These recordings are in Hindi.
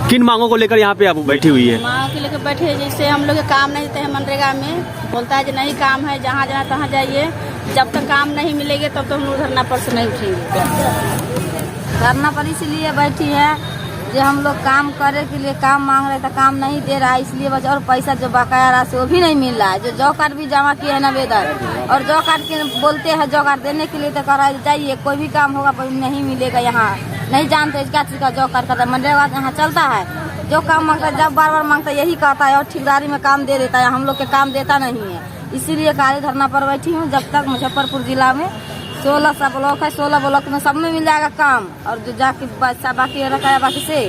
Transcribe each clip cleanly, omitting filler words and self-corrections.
किन मांगों को लेकर यहाँ पे आप बैठी हुई है? मांगों को लेकर बैठे हैं, जैसे हम लोग काम नहीं देते हैं मनरेगा में, बोलता है कि नहीं काम है, जहाँ जाना तहाँ जाइए, जब तक काम नहीं मिलेंगे तब तक हम लोग धरना पर से नहीं उठेंगे। धरना पर इसलिए बैठी है जो हम लोग काम करे के लिए काम मांग रहे थे, काम नहीं दे रहा है, इसलिए बस। और पैसा जो बकाया राशि वो भी नहीं मिल रहा है। जो जॉब कार्ड भी जमा किए है नवेदन, और जॉब कार्ड के बोलते हैं जॉब कार्ड देने के लिए तो करा जाइए, कोई भी काम होगा पर नहीं मिलेगा। यहाँ नहीं जानते क्या चीज का जॉब कार्ड करता है। मनरेगा यहाँ चलता है, जो काम मांगता है, जब बार बार मांगता है यही कहता है, और ठेकेदारी में काम दे देता है, हम लोग के काम देता नहीं है। इसीलिए काली धरना पर बैठी हूँ जब तक मुजफ्फरपुर जिला में 16 सा ब्लॉक है, 16 ब्लॉक में सब में मिल जाएगा काम। और जो जाके बाकी रखा है बाकी से,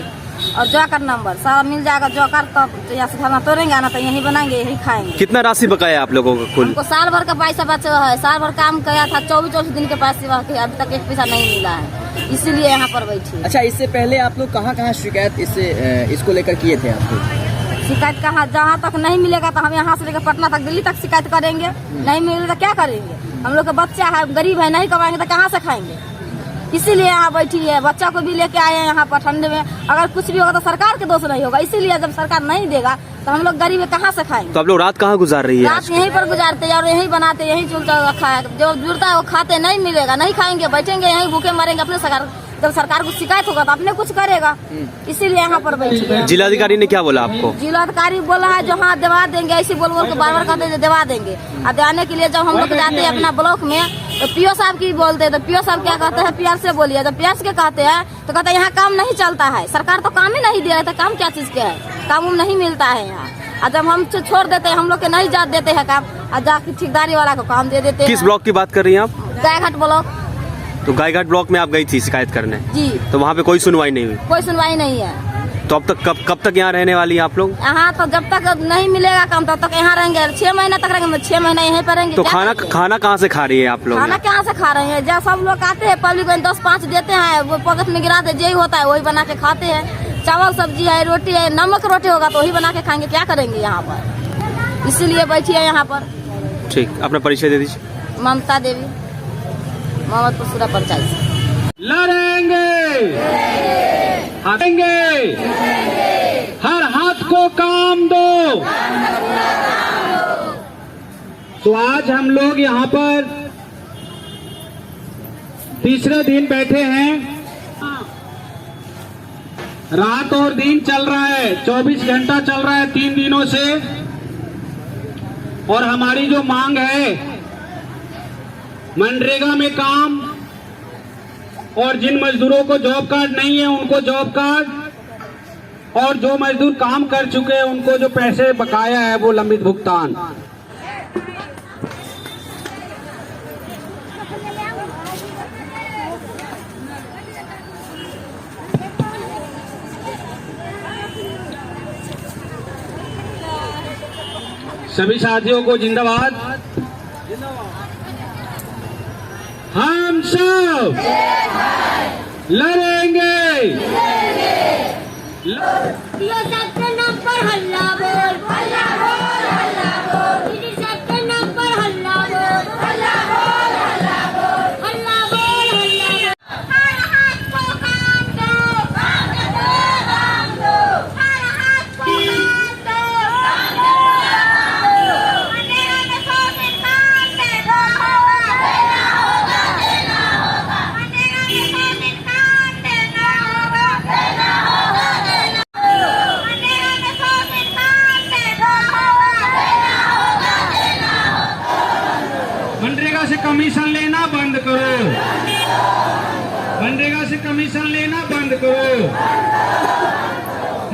और जो कर नंबर सारा मिल जाएगा। जो कर तो यहाँ से धरना तोड़ेंगे, आना तो यही बनाएंगे, यही खाएंगे। कितना राशि बकाया आप लोगों को कुल? हमको साल भर का पैसा बचा है, साल भर काम किया था, 24 दिन के पैसे अभी तक एक पैसा नहीं मिला है, इसीलिए यहाँ पर बैठी। अच्छा, इससे पहले आप लोग कहाँ शिकायत इसको लेकर किए थे? आप लोग शिकायत कहाँ, जहाँ तक नहीं मिलेगा तो हम यहाँ से लेकर पटना तक, दिल्ली तक शिकायत करेंगे। नहीं मिलेगा तो क्या करेंगे? हम लोग का बच्चा है, गरीब है, नहीं कमाएंगे तो कहाँ से खाएंगे? इसीलिए यहाँ बैठी है। बच्चा को भी लेके आए हैं यहाँ पर ठंडे में। अगर कुछ भी होगा तो सरकार के दोष नहीं होगा, इसीलिए जब सरकार नहीं देगा तो हम लोग गरीब कहाँ से खाएंगे? तो आप लोग रात कहाँ गुजार रही है? रात यहीं पर गुजारते हैं और यहीं बनाते, यहीं चुलता रखा है। जो जुड़ता है वो खाते, नहीं मिलेगा नहीं खाएंगे, बैठेंगे यहीं भूखे मरेंगे। अपने सरकार, जब सरकार को शिकायत होगा तो अपने कुछ करेगा, इसीलिए यहाँ पर बैठी है। जिलाधिकारी ने क्या बोला आपको? जिलाधिकारी बोला है जो हाँ दवा देंगे, ऐसे बोल के बार बार कहते हैं दवा देंगे। और देने के लिए जब हम लोग जाते हैं अपना ब्लॉक में तो पीओ साहब की बोलते हैं, तो पीओ साहब क्या कहते हैं, पीआर से बोलिए। जब पीआर के कहते हैं तो कहते हैं यहाँ काम नहीं चलता है, सरकार तो काम ही नहीं दे रहा था। काम क्या चीज के है? काम नहीं मिलता है यहाँ। और जब हम छोड़ देते हैं, हम लोग के नहीं जात देते हैं काम, और जाके ठेकेदारी वाला को काम दे देते हैं। किस ब्लॉक की बात कर रही हैं आप? गायघाट ब्लॉक। तो गायघाट ब्लॉक में आप गई थी शिकायत करने जी। तो वहाँ पे कोई सुनवाई नहीं हुई? कोई सुनवाई नहीं है। तो अब तक कब तक यहाँ रहने वाली हैं आप लोग? यहाँ तो जब तक नहीं मिलेगा काम तब तक यहाँ रहेंगे। 6 महीना तक रहेंगे, 6 महीना यहीं पर रहेंगे। तो खाना कहाँ से खा रही है आप लोग? खाना कहाँ से खा रहे हैं? जब सब लोग आते हैं पब्लिक को 10-5 देते हैं, वो पॉकेट में गिराते, जो होता है वही बना के खाते हैं। चावल सब्जी है, रोटी है, नमक रोटी होगा तो वही बना के खाएंगे। क्या करेंगे यहाँ पर? इसीलिए बैठी है यहाँ पर। ठीक, अपना परिचय दे दीजिए। ममता देवी, मोहम्मदपुर सूरा पंचायत। लड़ेंगे, हटेंगे, हर हाथ को काम दो। तो आज हम लोग यहाँ पर तीसरे दिन बैठे हैं। रात और दिन चल रहा है, 24 घंटा चल रहा है 3 दिनों से। और हमारी जो मांग है मनरेगा में काम, और जिन मजदूरों को जॉब कार्ड नहीं है उनको जॉब कार्ड, और जो मजदूर काम कर चुके हैं उनको जो पैसे बकाया है वो लंबित भुगतान। सभी साथियों को जिंदाबाद। हम सब लड़ेंगे। सबके नाम पर हल्ला बोल, हल्ला बोल, हल्ला बोल। सबके नाम पर हल्ला बोल, हल्ला बोल, हल्ला बोल, हल्ला बोल, हल्ला बोल। हर हाथ को काम दो, काम दो, काम दो। हर हाथ को काम दो, काम दो, काम दो। मनरेगा में 100 दिन काम देना होगा, देना होगा, देना होगा। मनरेगा में 100 दिन काम देना होगा, देना होगा, देना होगा। मनरेगा में 100 दिन काम देना होगा, देना होगा, देना होगा। मनरेगा से कमीशन लेना बंद करो, मनरेगा से कमीशन लेना बंद करो।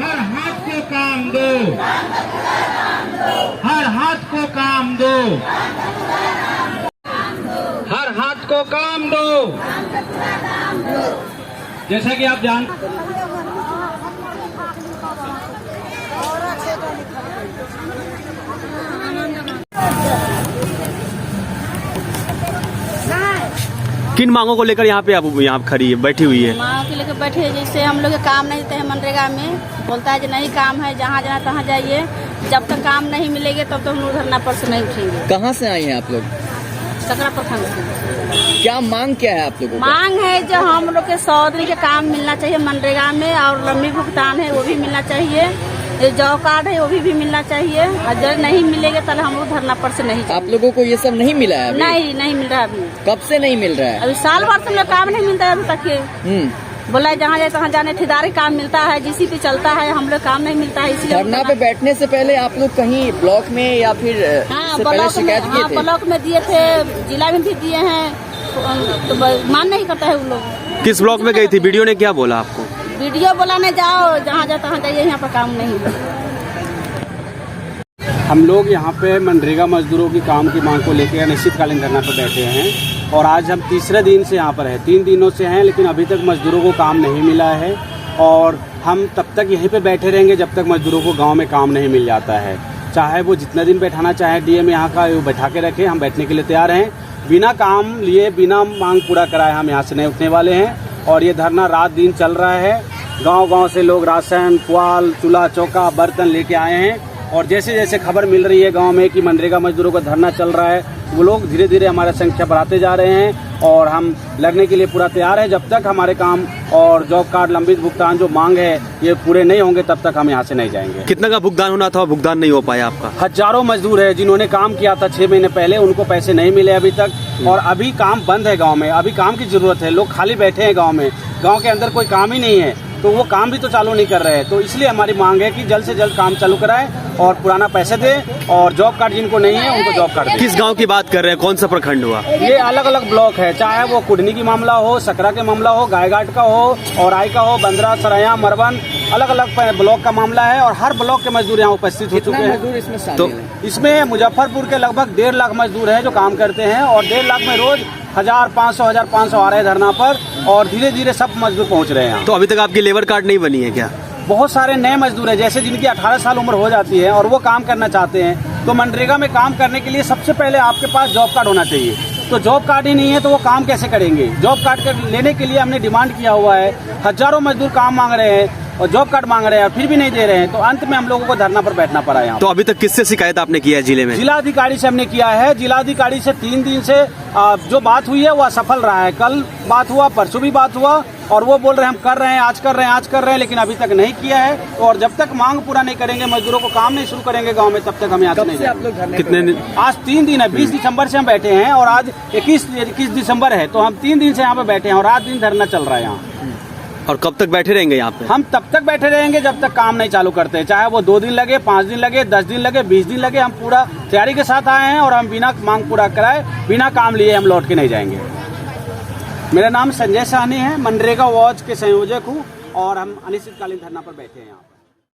हर हाथ को काम दो, हर हाथ को काम दो, हर हाथ को काम दो। जैसा कि आप जान किन मांगों को लेकर यहाँ पे आप यहाँ खड़ी है, बैठी हुई है? मांगों को लेकर बैठे हैं, जैसे हम लोग काम नहीं देते हैं मनरेगा में, बोलता है कि नहीं काम है, जहाँ जाना तहाँ जाइए, जब तक काम नहीं मिलेंगे तब तक हम लोग धरना पर से नहीं उठेंगे। कहाँ से आई हैं आप लोग? सकरा प्रखंड से। क्या मांग क्या है आप लोगों को? मांग है जो हम लोग के 100 दिन के काम मिलना चाहिए मनरेगा में, और लंबी भुगतान है वो भी मिलना चाहिए, ये जॉब कार्ड है वो भी मिलना चाहिए। और जब नहीं मिलेगा तो हम लोग धरना पर से नहीं आप लोगों को ये सब नहीं मिला है अभी? नहीं मिल रहा है अभी। कब से नहीं मिल रहा है? अभी साल भर से हम लोग काम नहीं मिलता है अभी तक। बोला है जहाँ जाए तहाँ जाने ठेकेदारी काम मिलता है, जीसी पे चलता है, हम लोग काम नहीं मिलता है। इसलिए धरना पे बैठने से पहले आप लोग कहीं ब्लॉक में या फिर इससे पहले शिकायत किए थे? ब्लॉक में दिए थे, जिला में भी दिए हैं, तो मान नहीं करता है उन लोग। किस ब्लॉक में गई थी? वीडियो ने क्या बोला आपको? वीडियो बोला नहीं जाओ, जहाँ जाए तहाँ जाइए, यहाँ पर काम नहीं है। हम लोग यहाँ पे मनरेगा मजदूरों की काम की मांग को लेकर अनिश्चितकालीन धरना पर बैठे हैं और आज हम तीसरे दिन से यहाँ पर हैं। 3 दिनों से हैं, लेकिन अभी तक मजदूरों को काम नहीं मिला है और हम तब तक यहीं पे बैठे रहेंगे जब तक मजदूरों को गांव में काम नहीं मिल जाता है। चाहे वो जितना दिन बैठाना चाहे डीएम यहाँ का वो बैठा के रखे, हम बैठने के लिए तैयार हैं। बिना काम लिए, बिना मांग पूरा कराए हम यहाँ से नहीं उठने वाले हैं और ये धरना रात दिन चल रहा है। गाँव से लोग राशन, पुआल, चूल्हा चौका, बर्तन लेके आए हैं और जैसे जैसे खबर मिल रही है गांव में कि मनरेगा मजदूरों का धरना चल रहा है, वो लोग धीरे धीरे हमारा संख्या बढ़ाते जा रहे हैं और हम लड़ने के लिए पूरा तैयार है। जब तक हमारे काम और जॉब कार्ड लंबित भुगतान जो मांग है ये पूरे नहीं होंगे तब तक हम यहाँ से नहीं जाएंगे। कितना का भुगतान होना था, भुगतान नहीं हो पाया आपका? हजारों मजदूर है जिन्होंने काम किया था 6 महीने पहले, उनको पैसे नहीं मिले अभी तक और अभी काम बंद है गाँव में। अभी काम की जरूरत है, लोग खाली बैठे हैं गाँव में, गाँव के अंदर कोई काम ही नहीं है तो वो काम भी तो चालू नहीं कर रहे हैं। तो इसलिए हमारी मांग है कि जल्द से जल्द काम चालू कराएं और पुराना पैसे दें और जॉब कार्ड जिनको नहीं है उनको जॉब कार्ड दें। किस गांव की बात कर रहे हैं? कौन सा प्रखंड हुआ? ये अलग अलग ब्लॉक है, चाहे वो कुडनी की मामला हो, सकरा के मामला हो, गायघाट का हो, औराई का हो, बंदरा, सराया, मरवन, अलग अलग ब्लॉक का मामला है और हर ब्लॉक के मजदूर यहाँ उपस्थित हो चुके हैं। मजदूर इसमें शामिल तो हैं? इसमें मुजफ्फरपुर के लगभग 1.5 लाख मजदूर हैं जो काम करते हैं और 1.5 लाख में रोज 1500 आ रहे हैं धरना पर और धीरे धीरे सब मजदूर पहुँच रहे हैं। तो अभी तक आपकी लेबर कार्ड नहीं बनी है क्या? बहुत सारे नए मजदूर हैं जैसे जिनकी 18 साल उम्र हो जाती है और वो काम करना चाहते हैं, तो मनरेगा में काम करने के लिए सबसे पहले आपके पास जॉब कार्ड होना चाहिए। तो जॉब कार्ड ही नहीं है तो वो काम कैसे करेंगे? जॉब कार्ड लेने के लिए हमने डिमांड किया हुआ है, हजारों मजदूर काम मांग रहे हैं और जॉब कार्ड मांग रहे हैं फिर भी नहीं दे रहे हैं, तो अंत में हम लोगों को धरना पर बैठना पड़ा यहाँ। तो अभी तक किससे शिकायत आपने किया है जिले में? जिलाधिकारी से हमने किया है। जिलाधिकारी से 3 दिन से जो बात हुई है वो असफल रहा है। कल बात हुआ, परसों भी बात हुआ और वो बोल रहे हैं हम कर रहे हैं, आज कर रहे हैं, लेकिन अभी तक नहीं किया है। और जब तक मांग पूरा नहीं करेंगे, मजदूरों को काम नहीं शुरू करेंगे गाँव में, तब तक हम यहाँ से नहीं जाएंगे। कितने दिन? आज 3 दिन है, 20 दिसंबर से हम बैठे हैं और आज 21 दिसंबर है, तो हम 3 दिन से यहाँ पे बैठे हैं और रात दिन धरना चल रहा है यहाँ। और कब तक बैठे रहेंगे यहाँ पे? हम तब तक बैठे रहेंगे जब तक काम नहीं चालू करते, चाहे वो 2 दिन लगे, 5 दिन लगे, 10 दिन लगे, 20 दिन लगे। हम पूरा तैयारी के साथ आए हैं और हम बिना मांग पूरा कराए, बिना काम लिए हम लौट के नहीं जाएंगे। मेरा नाम संजय साहनी है, मनरेगा वॉच के संयोजक हूँ और हम अनिश्चितकालीन धरना पर बैठे हैं यहाँ पर।